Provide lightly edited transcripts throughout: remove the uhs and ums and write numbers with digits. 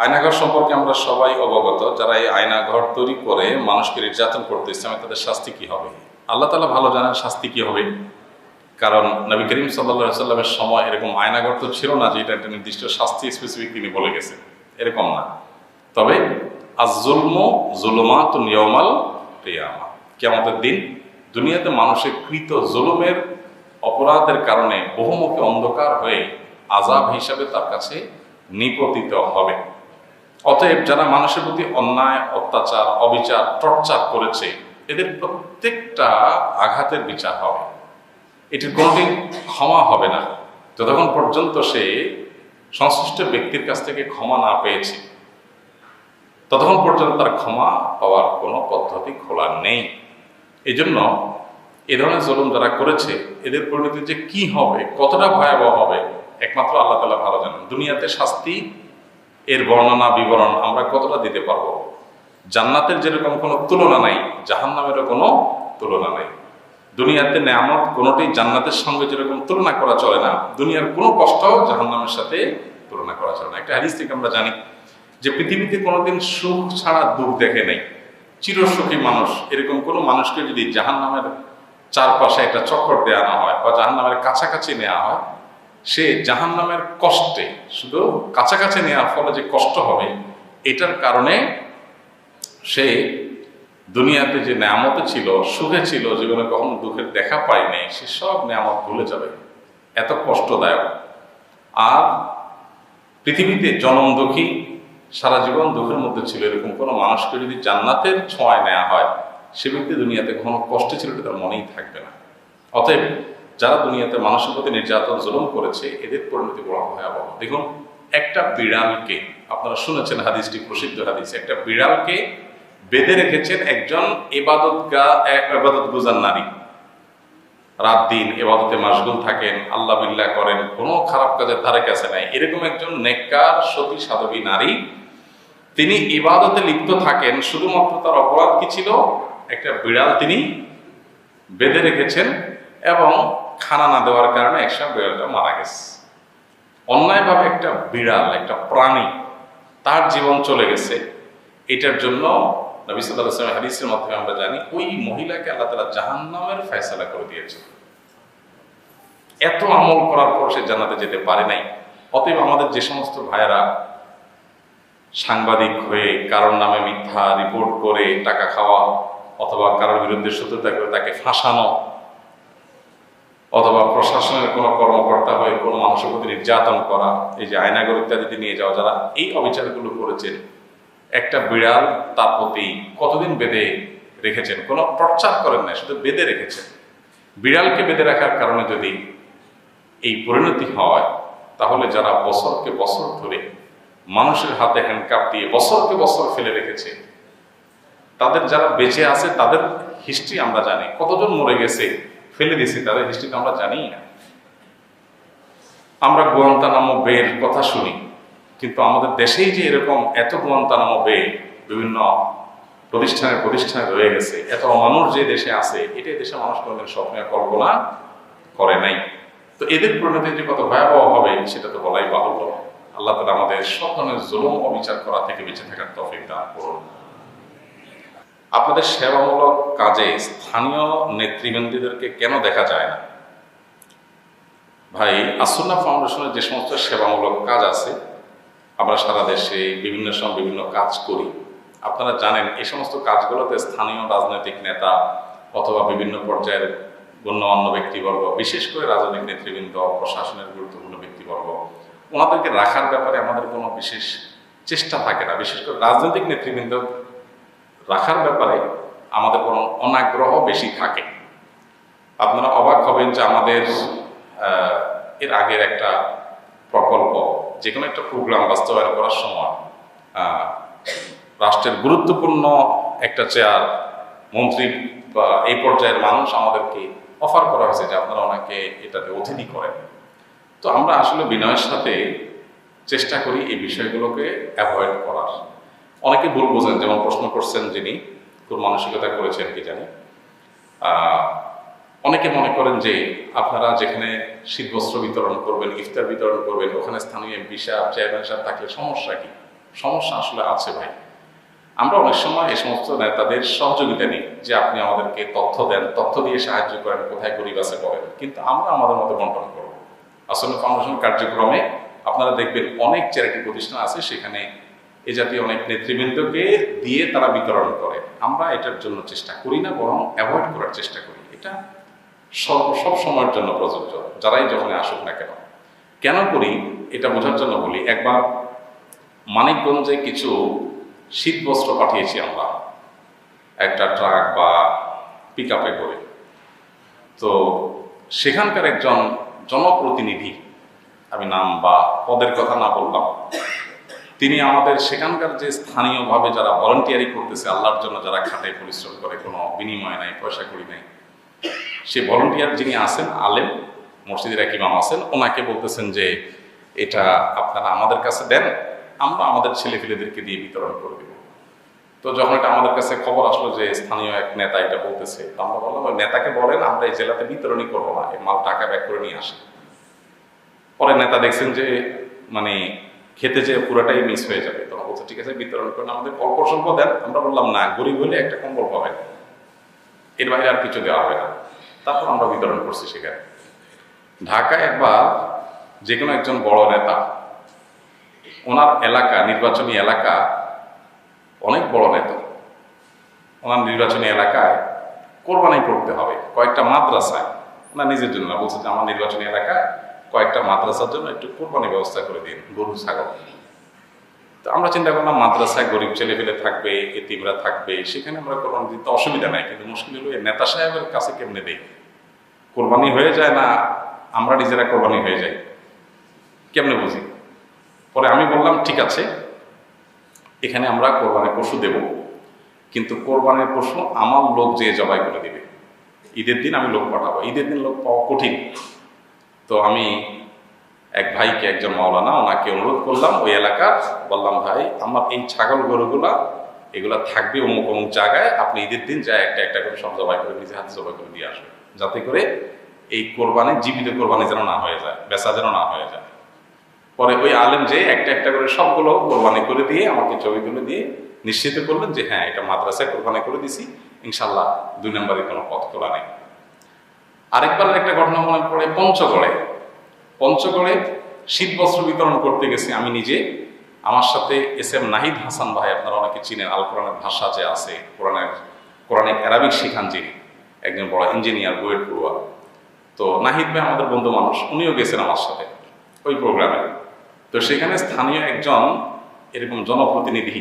আয়নাঘর সম্পর্কে আমরা সবাই অবগত। যারা এই আয়নাঘর তৈরি করে মানুষকে নির্যাতন করতে ইসলামে তাদের শাস্তি কি হবে? আল্লাহ তাআলা ভালো জানেন শাস্তি কি হবে, কারণ নবী করিম সাল্লাল্লাহু আলাইহি সাল্লামের সময় এরকম আয়নাঘর তো ছিল না যে এটা একটা নির্দিষ্ট শাস্তি স্পেসিফিক তিনি বলে গেছেন, এরকম না। তবে আয-যুলমু যুলুমাতুন ইয়াওমাল কিয়ামা, কিয়ামতের দিন দুনিয়াতে মানুষের কৃত জুলুমের অপরাধের কারণে বহুমুখী অন্ধকার হয়ে আযাব হিসাবে তার কাছে নিপতিত হবে। অতএব যারা মানুষের প্রতি অন্যায়, অত্যাচার, অবিচার, টর্চার করেছে এদের প্রত্যেকটা আঘাতের বিচার হবে। এটির কোনোদিন ক্ষমা হবে না যতক্ষণ পর্যন্ত সে সংশ্লিষ্ট ব্যক্তির কাছ থেকে ক্ষমা না পেয়েছে, ততক্ষণ পর্যন্ত তার ক্ষমা পাওয়ার কোনো পদ্ধতি খোলা নেই। এই জন্য এ ধরনের জুলুম যারা করেছে এদের পরিণতি যে কি হবে, কতটা ভয়াবহ হবে, একমাত্র আল্লাহ তাআলা ভালো জানেন। দুনিয়াতে শাস্তি এর বর্ণনা বিবরণ আমরা কতটা দিতে পারবো? জান্নাতের যেরকম কোনো তুলনা নাই, জাহান্নামেরও কোনো তুলনা নাই। দুনিয়াতে নেয়ামত কোনোটি জান্নাতের সঙ্গে যেরকম তুলনা করা চলে না, দুনিয়ার কোনো কষ্ট জাহান্নামের সাথে তুলনা করা চলে না। একটা হাদিস থেকে আমরা জানি যে পৃথিবীতে কোনোদিন সুখ ছাড়া দুঃখ দেখে নাই, চিরসুখী মানুষ এরকম কোনো মানুষকে যদি জাহান্নামের চারপাশে একটা চক্কর দেওয়া হয় বা জাহান্নামের কাছাকাছি নেওয়া হয়, সে জাহান্নামের কষ্টে, শুধু কাছাকাছি নেওয়ার ফলে যে কষ্ট হবে এটার কারণে সে দুনিয়াতে যে নেয়ামতে ছিল, সুখে ছিল, জীবনে কখনো দুঃখের দেখা পায়নি, সে সব নেয়ামত ভুলে যাবে, এত কষ্টদায়ক। আর পৃথিবীতে জনম দুঃখী, সারা জীবন দুঃখের মধ্যে ছিল এরকম কোনো মানুষকে যদি জান্নাতের ছোঁয়ায় নেওয়া হয়, সে ব্যক্তি দুনিয়াতে কখনো কষ্টে ছিল এটা তার মনেই থাকবে না। অতএব যারা দুনিয়াতে মানুষের প্রতি নির্যাতন জুলুম করেছে এদের পরিণতি বড় ভয়াবহ। দেখুন, একটা বিড়ালকে, আপনারা শুনেছেন হাদিসটি, প্রসিদ্ধ হাদিস, একটা বিড়ালকে বেঁধে রেখেছেন একজন ইবাদত গুজার নারী। রাত দিন ইবাদতে মাশগুল থাকেন, আল্লাহ বিল্লাহ করেন, কোনো খারাপ কাজের ধারে কাছে নাই, এরকম একজন নেককার সতী সাধবী নারী, তিনি ইবাদতে লিপ্ত থাকেন। শুধুমাত্র তার অপরাধ কি ছিল? একটা বিড়াল তিনি বেঁধে রেখেছেন এবং খানা না দেওয়ার কারণে একসময় বিড়ালটা মারা গেছে। অন্যায়ভাবে একটা বিড়াল, একটা প্রাণী, তার জীবন চলে গেছে। এটার জন্য নবী সাল্লাল্লাহু আলাইহি ওয়াসাল্লাম হাদিসের মাধ্যমে আমরা জানি ওই মহিলাকে আল্লাহ তাআলা জাহান্নামের ফয়সালা করে দিয়েছে। এত আমল করার পর সে জান্নাতে যেতে পারে নাই। অতএব আমাদের যে সমস্ত ভাইয়েরা সাংবাদিক হয়ে কারোর নামে মিথ্যা রিপোর্ট করে টাকা খাওয়া, অথবা কারোর বিরুদ্ধে শত্রুতা করে তাকে ফাঁসানো, অথবা প্রশাসনের কোনো কর্মকর্তা হয়ে কোনো মানুষের প্রতি নির্যাতন করা, এই যে আয়নাঘর ইত্যাদিতে নিয়ে যাওয়া, যারা এই অবিচারগুলো করেছেন, একটা বিড়াল তার প্রতি কতদিন বেঁধে রেখেছেন? কোনো টর্চার করেন না, শুধু বেঁধে রেখেছেন। বিড়ালকে বেঁধে রাখার কারণে যদি এই পরিণতি হয়, তাহলে যারা বছরকে বছর ধরে মানুষের হাতে হ্যান্ডকাপ দিয়ে বছরকে বছর ফেলে রেখেছে, তাদের যারা বেঁচে আছে তাদের হিস্ট্রি আমরা জানি, কতজন মরে গেছে ফেলে দিয়েছি তাদের হিস্ট্রি তো আমরা জানিই না। আমরা গুয়ান্তানামো বের কথা শুনি, কিন্তু আমাদের দেশেই যে এরকম এত গুয়ান্তানামো বে বিভিন্ন প্রতিষ্ঠানে রয়ে গেছে, এত মানুষ যে দেশে আছে, এটাই দেশের মানুষ কোনোদিন স্বপ্নে কল্পনা করে নাই। তো এদের পরিণতি যে কত ভয়াবহ হবে সেটা তো বলাই বাহুল্য। আল্লাহ তাআলা আমাদের সব ধরনের জুলুম অবিচার করা থেকে বেঁচে থাকার তৌফিক দান করুন। আপনাদের সেবামূলক কাজে স্থানীয় নেতৃবৃন্দদেরকে কেন দেখা যায় না? ভাই, আস-সুন্নাহ ফাউন্ডেশনের যে সমস্ত সেবামূলক কাজ আছে, আমরা সারা দেশে বিভিন্ন সময় বিভিন্ন কাজ করি। আপনারা জানেন এই সমস্ত কাজগুলোতে স্থানীয় রাজনৈতিক নেতা অথবা বিভিন্ন পর্যায়ের গণ্যমান্য ব্যক্তিবর্গ, বিশেষ করে রাজনৈতিক নেতৃবৃন্দ, প্রশাসনের গুরুত্বপূর্ণ ব্যক্তিবর্গ, ওনাদেরকে রাখার ব্যাপারে আমাদের কোনো বিশেষ চেষ্টা থাকে না। বিশেষ করে রাজনৈতিক নেতৃবৃন্দ রাখার ব্যাপারে আমাদের কোনো অনাগ্রহ বেশি থাকে। আপনারা অবাক হবেন যে আমাদের এর আগের একটা প্রকল্প, যে কোনো একটা প্রোগ্রাম বাস্তবায়ন করার সময় রাষ্ট্রের গুরুত্বপূর্ণ একটা চেয়ার, মন্ত্রী বা এই পর্যায়ের মানুষ আমাদেরকে অফার করা হয়েছে যে আপনারা ওনাকে এটাতে অতিথি করেন। তো আমরা আসলে বিনয়ের সাথে চেষ্টা করি এই বিষয়গুলোকে অ্যাভয়েড করার। অনেকে ভুল বোঝেন, যেমন প্রশ্ন করছেন যিনি, খুব মানসিকতা করেছেন কি জানি, অনেকে মনে করেন যে আপনারা যেখানে শীতবস্ত্র বিতরণ করবেন, ইফতার বিতরণ করবেন, ওখানে স্থানীয় এমপি সাহেব, চেয়ারম্যান সাহেব থাকলে সমস্যা কি? সমস্যা আসলে আছে ভাই। আমরা অনেক সময় এই সমস্ত নেতাদের সহযোগিতা নিই যে আপনি আমাদেরকে তথ্য দেন, তথ্য দিয়ে সাহায্য করেন, কোথায় গরিব আছে বলেন, কিন্তু আমরা আমাদের মতো বন্টন করব। আসলে ফাউন্ডেশন কার্যক্রমে আপনারা দেখবেন অনেক চ্যারিটি প্রতিষ্ঠান আছে, সেখানে এ জাতীয় অনেক নেতৃবৃন্দকে দিয়ে তারা বিতরণ করে। আমরা এটার জন্য চেষ্টা করি না, বরং অ্যাভয়েড করার চেষ্টা করি। এটা সব সময়ের জন্য প্রযোজ্য, যারাই যখন আসুক না কেন। কেন করি এটা বোঝার জন্য বলি। একবার মানিকগঞ্জে কিছু শীত বস্ত্র পাঠিয়েছি আমরা একটা ট্রাক বা পিক আপে করে। তো সেখানকার একজন জনপ্রতিনিধি, আমি নাম বা পদের কথা না বললাম, তিনি আমাদের সেখানকার যে স্থানীয়ভাবে যারা ভলান্টিয়ারি করতেছে আল্লাহর জন্য, যারা খাটে পরিশ্রম করে, কোনো বিনিময় নাই, পয়সা করি নাই, সে ভলান্টিয়ার যিনি আছেন আলেম, মসজিদের এক ইমাম আছেন, ওনাকে বলতেছেন যে এটা আপনারা আমাদের কাছে দেন, আমরা আমাদের ছেলেপেলেদেরকে দিয়ে বিতরণ করে দেব। তো যখন এটা আমাদের কাছে খবর আসলো যে স্থানীয় এক নেতা এটা বলতেছে, তো আমরা বললাম ওই নেতাকে বলেন আমরা এই জেলাতে বিতরণই করবো না, এই মাল টাকা ব্যাক করে নিয়ে আসে। পরে নেতা দেখছেন যে মানে খেতে যে পুরোটাই মিস হয়ে যাবে, তখন বলছে ঠিক আছে বিতরণ করেন, আমাদের অল্প স্বল্প দেন। আমরা বললাম না, গরিব হলে একটা কম্বল পাবেন, এর বাইরে আর কিছু দেওয়া হবে না। তারপর আমরা বিতরণ করছি সেখানে। ঢাকায় একবার যে কোনো একজন বড় নেতা, ওনার এলাকা, নির্বাচনী এলাকা, অনেক বড় নেতা, ওনার নির্বাচনী এলাকায় কোরবানি করতে হবে কয়েকটা মাদ্রাসায়। ওনার নিজের জন্য বলছে যে আমার নির্বাচনী এলাকায় কয়েকটা মাদ্রাসার জন্য একটু কোরবানি ব্যবস্থা করে দিন, গরু ছাগল। তো আমরা চিন্তা করলাম মাদ্রাসায় গরিব ছেলেপেলে থাকবে, এতিমরা থাকবে, সেখানে আমরা কোরবানি দিতে অসুবিধা নাই, কিন্তু মুশকিল হলো এই নেতা সাহেবের কাছে কেমনে দেই, কোরবানি হয়ে যায় না আমরা নিজেরা কোরবানি হয়ে যাই, কেমনে বুঝি। পরে আমি বললাম ঠিক আছে, এখানে আমরা কোরবানির পশু দেব, কিন্তু কোরবানির পশু আমার লোক যে জবাই করে দিবে। ঈদের দিন আমি লোক পাঠাবো, ঈদের দিন লোক পাওয়া কঠিন। তো আমি এক ভাইকে, একজন মাওলানা, ওনাকে অনুরোধ করলাম ওই এলাকার, বললাম ভাই আমার এই ছাগল গরুগুলা এগুলা থাকবে অমুক অমুক জায়গায়, আপনি ঈদের দিন যায় একটা একটা করে সব জবাই করে নিজে হাতে জবাই করে দিয়ে আসবেন, যাতে করে এই কোরবানি জীবিত কোরবানি যেন না হয়ে যায়, বেচা যেন না হয়ে যায়। পরে ওই আলেম যে একটা একটা করে সবগুলো কোরবানি করে দিয়ে আমাকে ছবি তুলে দিয়ে নিশ্চিত করলেন যে হ্যাঁ এটা মাদ্রাসায় কোরবানি করে দিছি, ইনশাল্লাহ 2 নম্বরের কোনো পথ খোলা নেই। আরেকবার একটা ঘটনা মনে পড়ে, পঞ্চগড়ে শীত বস্ত্র বিতরণ করতে গেছি আমি নিজে, আমার সাথে SM নাহিদ হাসান ভাই, আপনারা অনেকে চিনেন, আল কোরআনের ভাষা যে আছে, কোরআনিক অ্যারাবিক শিখান যিনি, একজন বড় ইঞ্জিনিয়ার, বুয়েট পড়ুয়া। তো নাহিদ ভাই আমাদের বন্ধু মানুষ, উনিও গেছেন আমার সাথে ওই প্রোগ্রামে। তো সেখানে স্থানীয় একজন এরকম জনপ্রতিনিধি,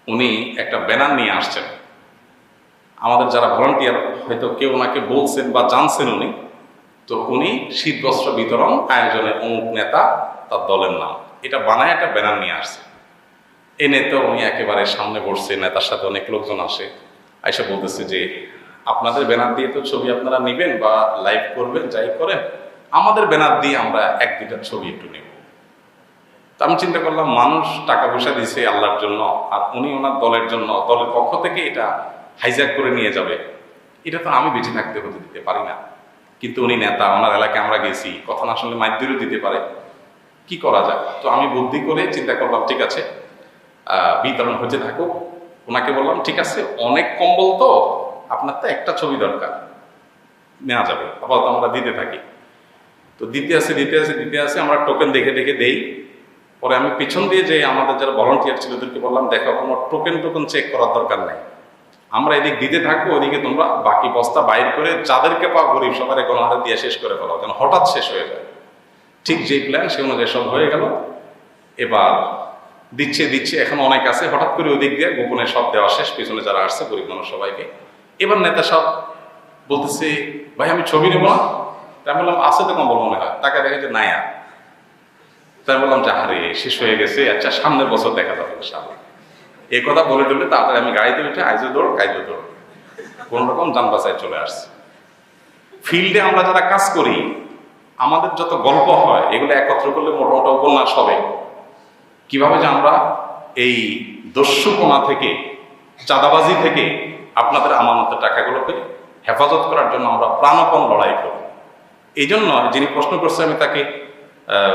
উনি একটা ব্যানার নিয়ে আসছেন। আমাদের যারা ভলান্টিয়ার হয়তো কেউ ওনাকে বলছেন বা জানছেন উনি, তো উনি শীত বস্ত্র বিতরণ আয়োজনের অমুক নেতা, তার দলের নাম, এটা বানায় একটা ব্যানার নিয়ে আসছে। এই নেতা উনি একেবারে সামনে বসছে, নেতার সাথে অনেক লোকজন আসে, আইসা বলতেছে যে আপনাদের ব্যানার দিয়ে তো ছবি আপনারা নেবেন বা লাইভ করবেন, যাই করেন, আমাদের ব্যানার দিয়ে আমরা 1-2টা ছবি একটু নেব। তো আমি চিন্তা করলাম মানুষ টাকা পয়সা দিছে আল্লাহর জন্য, আর উনি ওনার দলের জন্য, দলের পক্ষ থেকে এটা হাইজ্যাক করে নিয়ে যাবে, এটা তো আমি বেঁচে থাকতে হতে দিতে পারি না। কিন্তু উনি নেতা, ওনার এলাকায় আমরা গেছি, কথা না শুনলে মাইদ্যুরও দিতে পারে, কি করা যায়। তো আমি বুদ্ধি করে চিন্তা করলাম ঠিক আছে বিতরণ হতে থাকুক। ওনাকে বললাম ঠিক আছে, অনেক কম্বল তো, আপনার তো একটা ছবি দরকার, নেওয়া যাবে, আপাতত আমরা দিতে থাকি। তো দিতে আসে আমরা টোকেন দেখে দেই। পরে আমি পিছন দিয়ে যে আমাদের যারা ভলান্টিয়ার ছিল ওদেরকে বললাম দেখো কোনো টোকেন চেক করার দরকার নাই, আমরা এদিক দিতে থাকবো, ওদিকে তোমরা বাকি বস্তা বাইর করে যাদেরকে পাওয়া গরিব সবার গণহারে দিয়ে শেষ করে ফেলাও, যেন হঠাৎ শেষ হয়ে যায়। ঠিক যে প্ল্যান সে অনুযায়ী সব হয়ে গেল। এবার দিচ্ছে এখন অনেক আছে, হঠাৎ করে ওদিক দিয়ে গোপনে সব দেওয়া শেষ, পিছনে যারা আসছে গরিব মানুষ সবাইকে। এবার নেতা সব বলতেছে ভাই আমি ছবি নেবো না। তাই বললাম আছে তো কম্বল মনে হয়, তাকে দেখে যে নাই আর। তাই বললাম যে আরে শেষ হয়ে গেছে, আচ্ছা সামনের বছর দেখা যাবে ইনশাআল্লাহ। এই কথা বলে তাড়াতাড়ি আমি গাড়িতে উঠে আইজো দৌড় কাইজো দৌড় কোন রকম যান বাসায় চলে আসছে। ফিল্ডে আমরা যারা কাজ করি, আমাদের যত গল্প হয় এগুলো একত্র করলে মোটামোটা উপন্যাস হবে। কিভাবে যে আমরা এই দস্যুপনা থেকে, চাঁদাবাজি থেকে আপনাদের আমানতের টাকাগুলোকে হেফাজত করার জন্য আমরা প্রাণপণ লড়াই করি। এই জন্য যিনি প্রশ্ন করছে আমি তাকে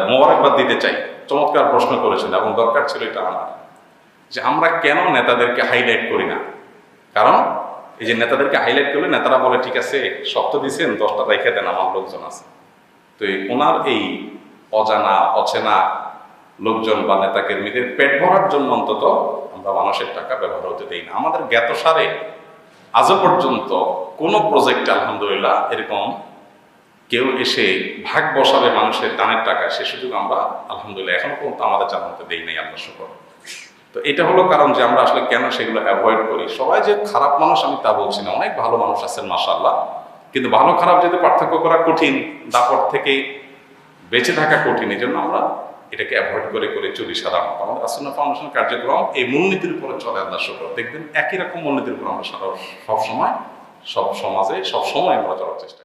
মোবারকবাদ দিতে চাই। চমৎকার প্রশ্ন করেছেন এবং দরকার ছিল এটা আমার, যে আমরা কেন নেতাদেরকে হাইলাইট করি না। কারণ এই যে নেতাদেরকে হাইলাইট করলে নেতারা বলে ঠিক আছে শক্ত দিচ্ছেন 10টা রেখে দেন, আমার লোকজন আছে। তো ওনার এই অজানা অচেনা লোকজন বা নেতা কর্মীদের পেট ভরার জন্য অন্তত আমরা মানুষের টাকা ব্যবহার হতে দিই না। আমাদের জ্ঞাতসারে আজও পর্যন্ত কোনো প্রজেক্টে আলহামদুলিল্লাহ এরকম কেউ এসে ভাগ বসাবে মানুষের দানের টাকা, সে সুযোগ আমরা আলহামদুলিল্লাহ এখনো পর্যন্ত আমাদের জানাতে দেই নাই, আল্লাহ শুকর। তো এটা হলো কারণ যে আমরা আসলে কেন সেগুলো অ্যাভয়েড করি। সবাই যে খারাপ মানুষ আমি তা বলছি না, অনেক ভালো মানুষ আছেন মাশাআল্লাহ, কিন্তু ভালো খারাপ যদি পার্থক্য করা কঠিন, দাপট থেকে বেঁচে থাকা কঠিন, এই জন্য আমরা এটাকে অ্যাভয়েড করে করে চলি সাধারণত। আমাদের আসন্না ফাউন্ডেশন কার্যক্রম এই মূলনীতির উপরে চলে, আল্লাহ শুকর। দেখবেন একই রকম মূলনীতির উপর আমরা সব সময় সব সমাজে সব সময় আমরা চলার চেষ্টা